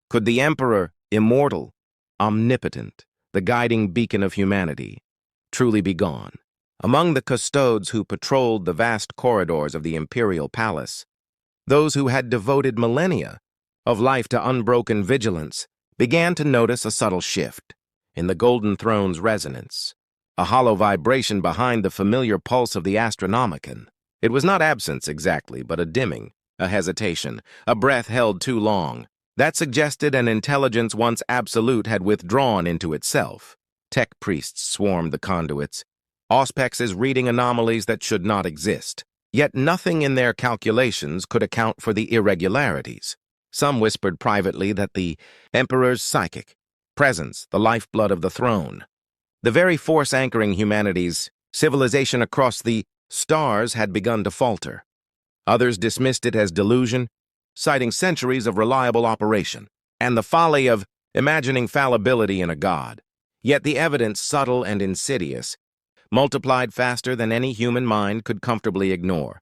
Could the Emperor, immortal, omnipotent, the guiding beacon of humanity, truly be gone? Among the custodes who patrolled the vast corridors of the imperial palace, those who had devoted millennia of life to unbroken vigilance began to notice a subtle shift in the Golden Throne's resonance, a hollow vibration behind the familiar pulse of the Astronomican. It was not absence exactly, but a dimming, a hesitation, a breath held too long, that suggested an intelligence once absolute had withdrawn into itself. Tech priests swarmed the conduits, auspexes reading anomalies that should not exist. Yet nothing in their calculations could account for the irregularities. Some whispered privately that the Emperor's psychic presence, the lifeblood of the throne, the very force anchoring humanity's civilization across the stars, had begun to falter. Others dismissed it as delusion, citing centuries of reliable operation and the folly of imagining fallibility in a god. Yet the evidence, subtle and insidious, multiplied faster than any human mind could comfortably ignore.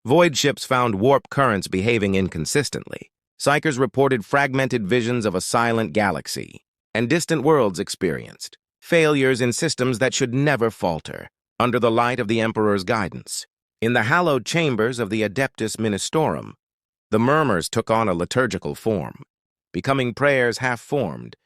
Void ships found warp currents behaving inconsistently. Psychers reported fragmented visions of a silent galaxy, and distant worlds experienced failures in systems that should never falter, under the light of the Emperor's guidance. In the hallowed chambers of the Adeptus Ministorum, the murmurs took on a liturgical form, becoming prayers half-formed,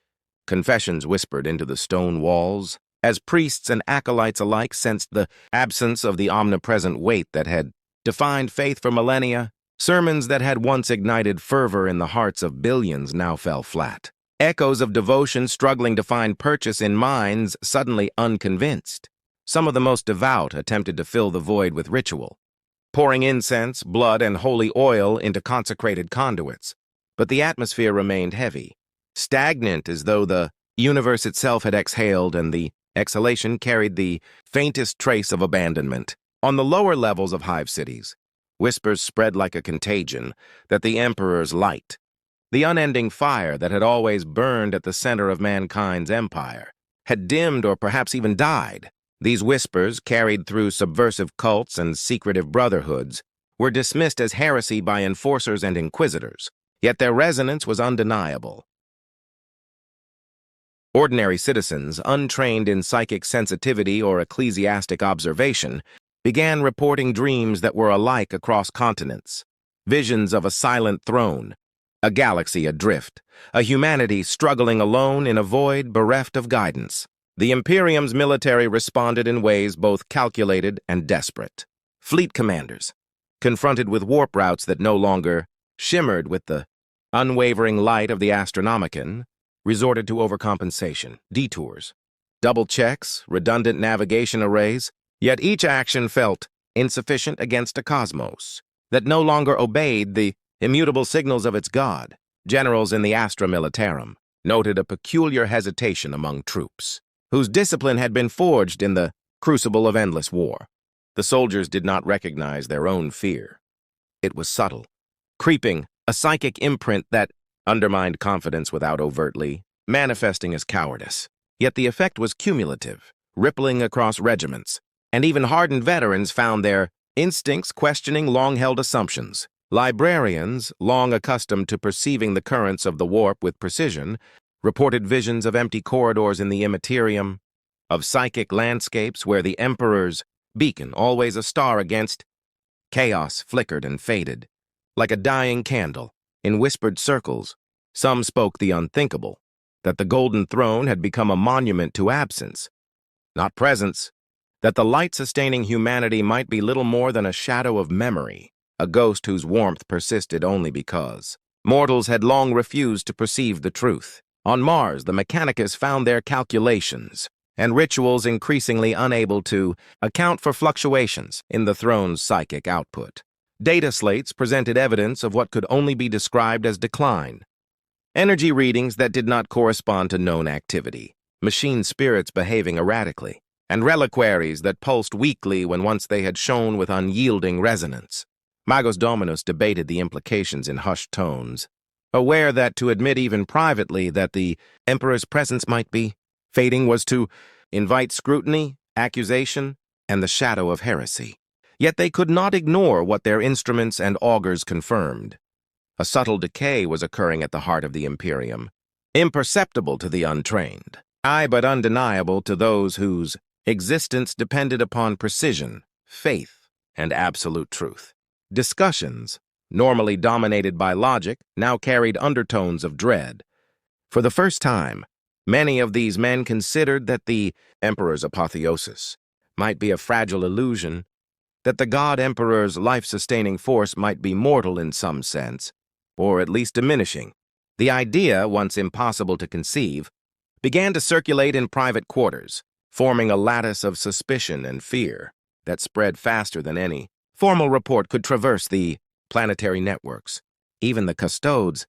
confessions whispered into the stone walls, as priests and acolytes alike sensed the absence of the omnipresent weight that had defined faith for millennia. Sermons that had once ignited fervor in the hearts of billions now fell flat. Echoes of devotion struggling to find purchase in minds suddenly unconvinced. Some of the most devout attempted to fill the void with ritual, pouring incense, blood, and holy oil into consecrated conduits. But the atmosphere remained heavy, stagnant as though the universe itself had exhaled, and the exhalation carried the faintest trace of abandonment. On the lower levels of hive cities, whispers spread like a contagion that the Emperor's light, the unending fire that had always burned at the center of mankind's empire, had dimmed or perhaps even died. These whispers, carried through subversive cults and secretive brotherhoods, were dismissed as heresy by enforcers and inquisitors, yet their resonance was undeniable. Ordinary citizens, untrained in psychic sensitivity or ecclesiastic observation, began reporting dreams that were alike across continents, visions of a silent throne, a galaxy adrift, a humanity struggling alone in a void bereft of guidance. The Imperium's military responded in ways both calculated and desperate. Fleet commanders, confronted with warp routes that no longer shimmered with the unwavering light of the Astronomicon, resorted to overcompensation, detours, double checks, redundant navigation arrays, yet each action felt insufficient against a cosmos that no longer obeyed the immutable signals of its god. Generals in the Astra Militarum noted a peculiar hesitation among troops, whose discipline had been forged in the crucible of endless war. The soldiers did not recognize their own fear. It was subtle, creeping, a psychic imprint that undermined confidence without overtly manifesting as cowardice. Yet the effect was cumulative, rippling across regiments, and even hardened veterans found their instincts questioning long-held assumptions. Librarians, long accustomed to perceiving the currents of the warp with precision, reported visions of empty corridors in the immaterium, of psychic landscapes where the Emperor's beacon, always a star against chaos, flickered and faded, like a dying candle. In whispered circles, some spoke the unthinkable, that the Golden Throne had become a monument to absence, not presence, that the light sustaining humanity might be little more than a shadow of memory, a ghost whose warmth persisted only because mortals had long refused to perceive the truth. On Mars, the Mechanicus found their calculations and rituals increasingly unable to account for fluctuations in the throne's psychic output. Data slates presented evidence of what could only be described as decline. Energy readings that did not correspond to known activity, machine spirits behaving erratically, and reliquaries that pulsed weakly when once they had shone with unyielding resonance. Magos Dominus debated the implications in hushed tones, aware that to admit even privately that the Emperor's presence might be fading was to invite scrutiny, accusation, and the shadow of heresy. Yet they could not ignore what their instruments and augurs confirmed. A subtle decay was occurring at the heart of the Imperium, imperceptible to the untrained, but undeniable to those whose existence depended upon precision, faith, and absolute truth. Discussions, normally dominated by logic, now carried undertones of dread. For the first time, many of these men considered that the Emperor's apotheosis might be a fragile illusion, that the God Emperor's life-sustaining force might be mortal in some sense, or at least diminishing. The idea, once impossible to conceive, began to circulate in private quarters, forming a lattice of suspicion and fear that spread faster than any formal report could traverse the planetary networks. Even the custodes,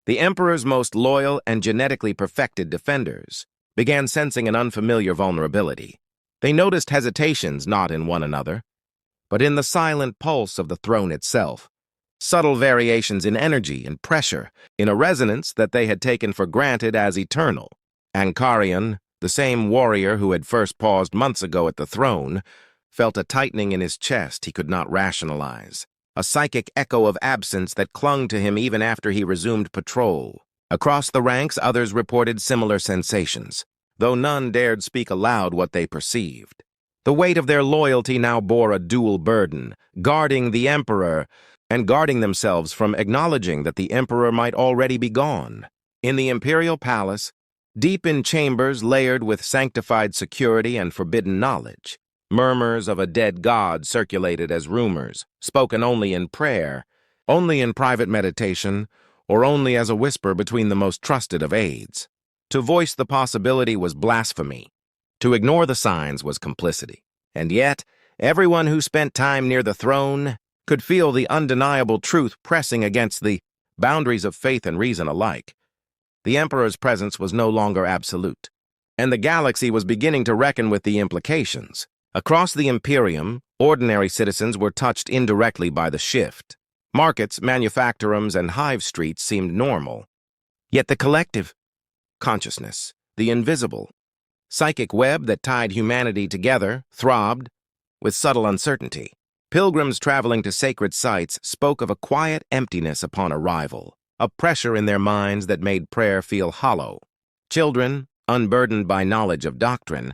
the Emperor's most loyal and genetically perfected defenders, began sensing an unfamiliar vulnerability. They noticed hesitations not in one another, but in the silent pulse of the throne itself, subtle variations in energy and pressure, in a resonance that they had taken for granted as eternal. Ankarian, the same warrior who had first paused months ago at the throne, felt a tightening in his chest he could not rationalize, a psychic echo of absence that clung to him even after he resumed patrol. Across the ranks, others reported similar sensations, though none dared speak aloud what they perceived. The weight of their loyalty now bore a dual burden, guarding the emperor and guarding themselves from acknowledging that the emperor might already be gone. In the imperial palace, deep in chambers layered with sanctified security and forbidden knowledge, murmurs of a dead god circulated as rumors, spoken only in prayer, only in private meditation, or only as a whisper between the most trusted of aides. To voice the possibility was blasphemy. To ignore the signs was complicity. And yet, everyone who spent time near the throne could feel the undeniable truth pressing against the boundaries of faith and reason alike. The emperor's presence was no longer absolute, and the galaxy was beginning to reckon with the implications. Across the Imperium, ordinary citizens were touched indirectly by the shift. Markets, manufactorums, and hive streets seemed normal. Yet the collective consciousness, the invisible, psychic web that tied humanity together, throbbed with subtle uncertainty. Pilgrims traveling to sacred sites spoke of a quiet emptiness upon arrival, a pressure in their minds that made prayer feel hollow. Children, unburdened by knowledge of doctrine,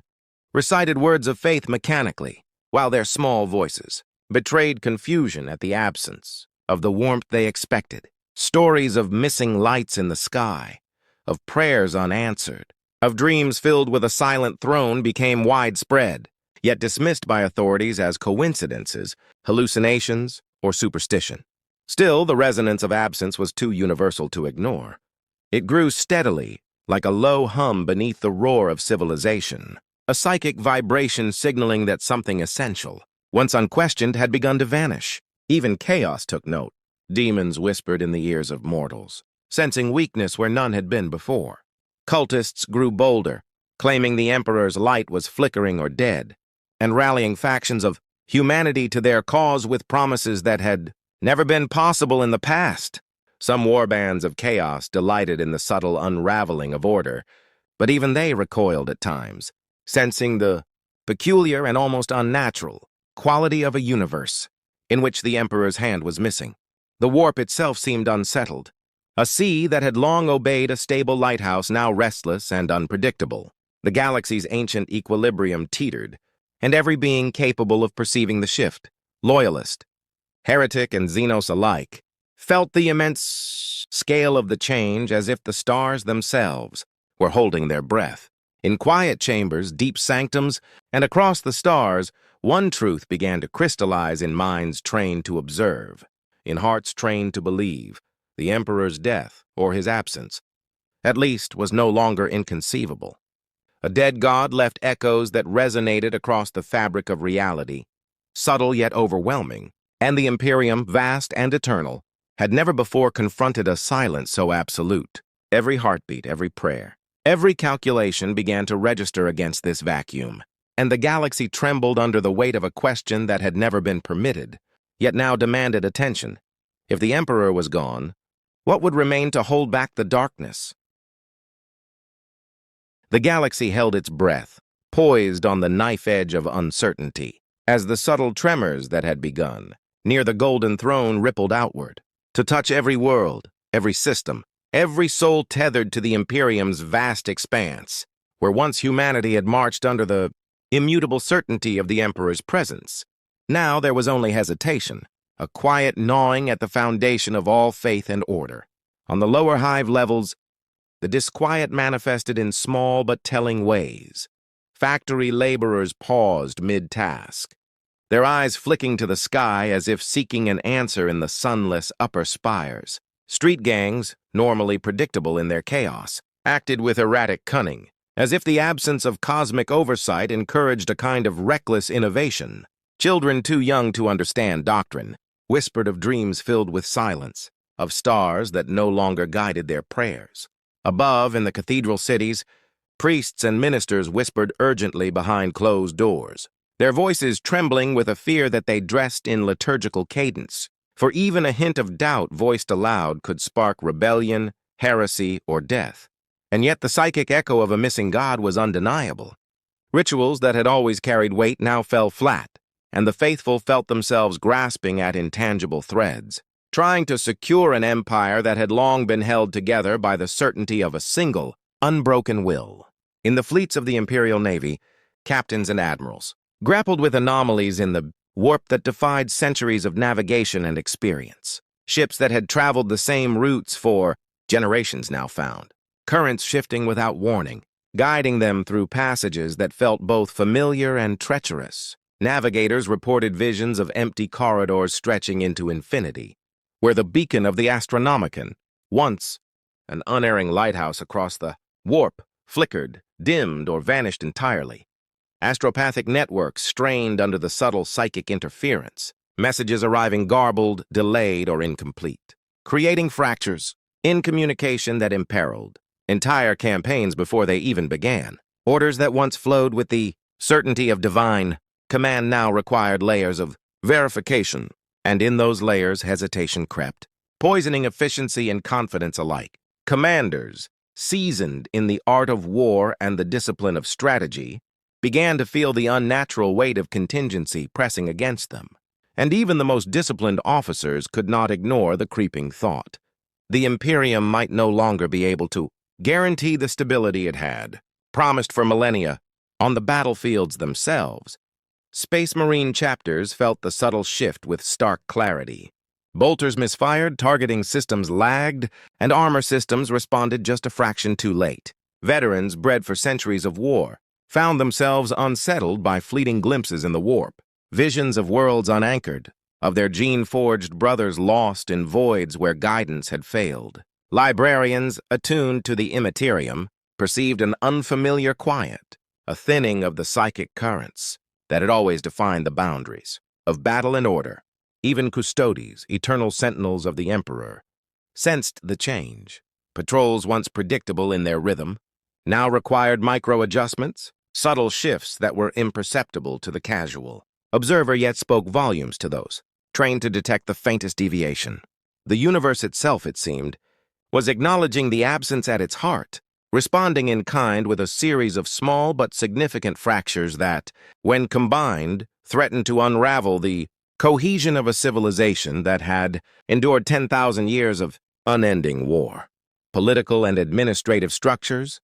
recited words of faith mechanically, while their small voices betrayed confusion at the absence of the warmth they expected. Stories of missing lights in the sky, of prayers unanswered, of dreams filled with a silent throne became widespread, yet dismissed by authorities as coincidences, hallucinations, or superstition. Still, the resonance of absence was too universal to ignore. It grew steadily, like a low hum beneath the roar of civilization, a psychic vibration signaling that something essential, once unquestioned, had begun to vanish. Even chaos took note. Demons whispered in the ears of mortals, sensing weakness where none had been before. Cultists grew bolder, claiming the emperor's light was flickering or dead, and rallying factions of humanity to their cause with promises that had never been possible in the past. Some warbands of chaos delighted in the subtle unraveling of order, but even they recoiled at times, sensing the peculiar and almost unnatural quality of a universe in which the emperor's hand was missing. The warp itself seemed unsettled. A sea that had long obeyed a stable lighthouse, now restless and unpredictable. The galaxy's ancient equilibrium teetered, and every being capable of perceiving the shift, loyalist, heretic, and Xenos alike, felt the immense scale of the change as if the stars themselves were holding their breath. In quiet chambers, deep sanctums, and across the stars, one truth began to crystallize in minds trained to observe, in hearts trained to believe. The emperor's death, or his absence, at least, was no longer inconceivable. A dead god left echoes that resonated across the fabric of reality, subtle yet overwhelming, and the Imperium, vast and eternal, had never before confronted a silence so absolute. Every heartbeat, every prayer, every calculation began to register against this vacuum, and the galaxy trembled under the weight of a question that had never been permitted, yet now demanded attention. If the emperor was gone, what would remain to hold back the darkness? The galaxy held its breath, poised on the knife edge of uncertainty, as the subtle tremors that had begun near the golden throne rippled outward, to touch every world, every system, every soul tethered to the Imperium's vast expanse, where once humanity had marched under the immutable certainty of the emperor's presence. Now there was only hesitation, a quiet gnawing at the foundation of all faith and order. On the lower hive levels, the disquiet manifested in small but telling ways. Factory laborers paused mid-task, their eyes flicking to the sky as if seeking an answer in the sunless upper spires. Street gangs, normally predictable in their chaos, acted with erratic cunning, as if the absence of cosmic oversight encouraged a kind of reckless innovation. Children too young to understand doctrine whispered of dreams filled with silence, of stars that no longer guided their prayers. Above, in the cathedral cities, priests and ministers whispered urgently behind closed doors, their voices trembling with a fear that they dressed in liturgical cadence, for even a hint of doubt voiced aloud could spark rebellion, heresy, or death. And yet the psychic echo of a missing god was undeniable. Rituals that had always carried weight now fell flat, and the faithful felt themselves grasping at intangible threads, trying to secure an empire that had long been held together by the certainty of a single, unbroken will. In the fleets of the Imperial Navy, captains and admirals grappled with anomalies in the warp that defied centuries of navigation and experience. Ships that had traveled the same routes for generations now found currents shifting without warning, guiding them through passages that felt both familiar and treacherous. Navigators reported visions of empty corridors stretching into infinity, where the beacon of the Astronomicon, once an unerring lighthouse across the warp, flickered, dimmed, or vanished entirely. Astropathic networks strained under the subtle psychic interference, messages arriving garbled, delayed, or incomplete, creating fractures in communication that imperiled entire campaigns before they even began. Orders that once flowed with the certainty of divine command now required layers of verification, and in those layers hesitation crept, poisoning efficiency and confidence alike. Commanders, seasoned in the art of war and the discipline of strategy, began to feel the unnatural weight of contingency pressing against them. And even the most disciplined officers could not ignore the creeping thought. The Imperium might no longer be able to guarantee the stability it had, promised for millennia, on the battlefields themselves. Space Marine chapters felt the subtle shift with stark clarity. Bolters misfired, targeting systems lagged, and armor systems responded just a fraction too late. Veterans, bred for centuries of war, found themselves unsettled by fleeting glimpses in the warp, visions of worlds unanchored, of their gene-forged brothers lost in voids where guidance had failed. Librarians, attuned to the immaterium, perceived an unfamiliar quiet, a thinning of the psychic currents that had always defined the boundaries of battle and order. Even custodes, eternal sentinels of the Emperor, sensed the change. Patrols once predictable in their rhythm now required micro-adjustments, subtle shifts that were imperceptible to the casual observer, yet spoke volumes to those trained to detect the faintest deviation. The universe itself, it seemed, was acknowledging the absence at its heart, responding in kind with a series of small but significant fractures that, when combined, threatened to unravel the cohesion of a civilization that had endured 10,000 years of unending war. Political and administrative structures,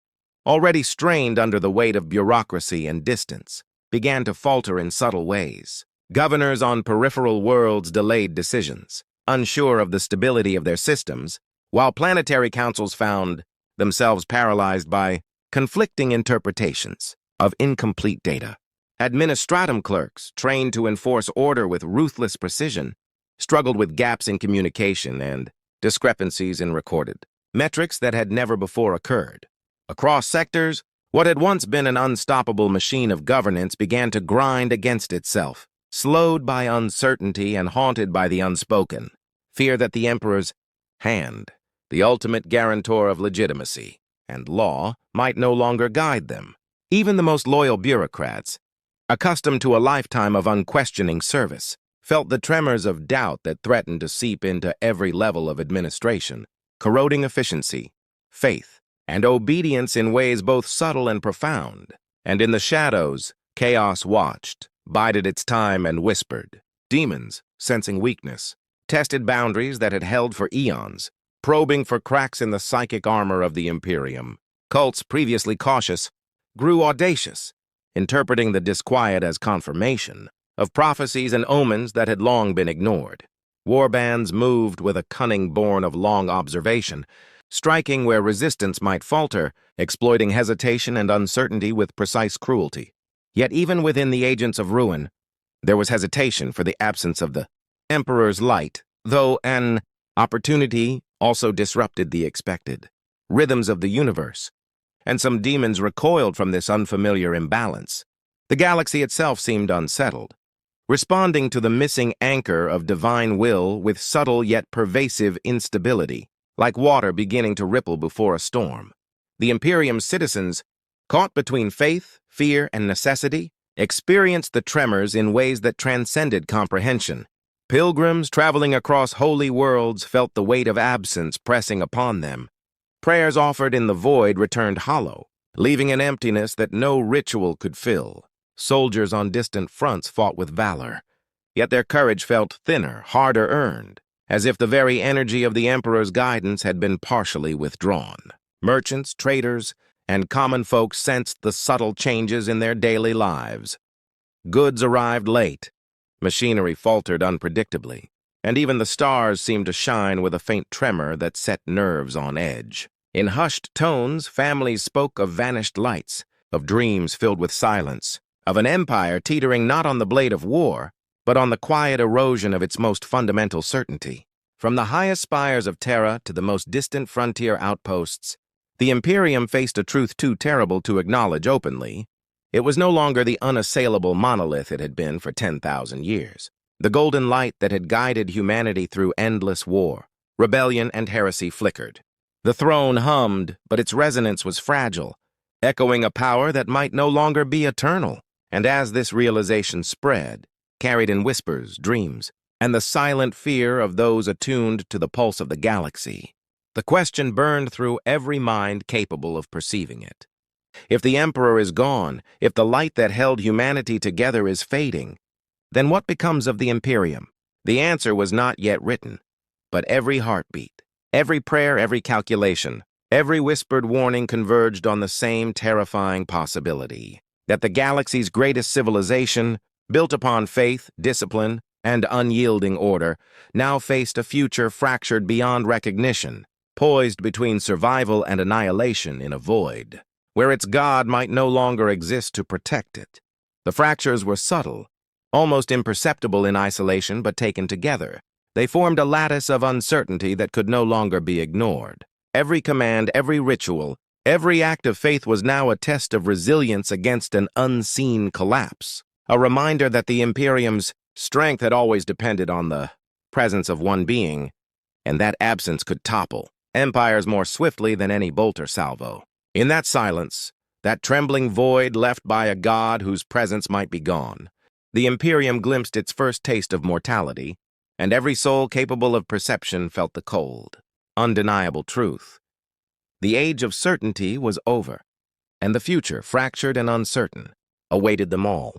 already strained under the weight of bureaucracy and distance, began to falter in subtle ways. Governors on peripheral worlds delayed decisions, unsure of the stability of their systems, while planetary councils found themselves paralyzed by conflicting interpretations of incomplete data. Administratum clerks, trained to enforce order with ruthless precision, struggled with gaps in communication and discrepancies in recorded metrics that had never before occurred. Across sectors, what had once been an unstoppable machine of governance began to grind against itself, slowed by uncertainty and haunted by the unspoken fear that the Emperor's hand, the ultimate guarantor of legitimacy and law, might no longer guide them. Even the most loyal bureaucrats, accustomed to a lifetime of unquestioning service, felt the tremors of doubt that threatened to seep into every level of administration, corroding efficiency, faith, and obedience in ways both subtle and profound. And in the shadows, chaos watched, bided its time, and whispered. Demons, sensing weakness, tested boundaries that had held for eons, probing for cracks in the psychic armor of the Imperium. Cults, previously cautious, grew audacious, interpreting the disquiet as confirmation of prophecies and omens that had long been ignored. Warbands moved with a cunning born of long observation, striking where resistance might falter, exploiting hesitation and uncertainty with precise cruelty. Yet even within the agents of ruin, there was hesitation for the absence of the Emperor's light, though an opportunity also disrupted the expected rhythms of the universe, and some demons recoiled from this unfamiliar imbalance. The galaxy itself seemed unsettled, responding to the missing anchor of divine will with subtle yet pervasive instability, like water beginning to ripple before a storm. The Imperium's citizens, caught between faith, fear, and necessity, experienced the tremors in ways that transcended comprehension. Pilgrims traveling across holy worlds felt the weight of absence pressing upon them. Prayers offered in the void returned hollow, leaving an emptiness that no ritual could fill. Soldiers on distant fronts fought with valor, yet their courage felt thinner, harder earned, as if the very energy of the Emperor's guidance had been partially withdrawn. Merchants, traders, and common folk sensed the subtle changes in their daily lives. Goods arrived late, machinery faltered unpredictably, and even the stars seemed to shine with a faint tremor that set nerves on edge. In hushed tones, families spoke of vanished lights, of dreams filled with silence, of an empire teetering not on the blade of war, but on the quiet erosion of its most fundamental certainty. From the highest spires of Terra to the most distant frontier outposts, the Imperium faced a truth too terrible to acknowledge openly. It was no longer the unassailable monolith it had been for 10,000 years. The golden light that had guided humanity through endless war, rebellion, and heresy flickered. The throne hummed, but its resonance was fragile, echoing a power that might no longer be eternal. And as this realization spread, carried in whispers, dreams, and the silent fear of those attuned to the pulse of the galaxy, the question burned through every mind capable of perceiving it. If the Emperor is gone, if the light that held humanity together is fading, then what becomes of the Imperium? The answer was not yet written, but every heartbeat, every prayer, every calculation, every whispered warning converged on the same terrifying possibility, that the galaxy's greatest civilization, built upon faith, discipline, and unyielding order, now faced a future fractured beyond recognition, poised between survival and annihilation in a void, where its God might no longer exist to protect it. The fractures were subtle, almost imperceptible in isolation, but taken together, they formed a lattice of uncertainty that could no longer be ignored. Every command, every ritual, every act of faith was now a test of resilience against an unseen collapse, a reminder that the Imperium's strength had always depended on the presence of one being, and that absence could topple empires more swiftly than any bolt or salvo. In that silence, that trembling void left by a god whose presence might be gone, the Imperium glimpsed its first taste of mortality, and every soul capable of perception felt the cold, undeniable truth. The age of certainty was over, and the future, fractured and uncertain, awaited them all.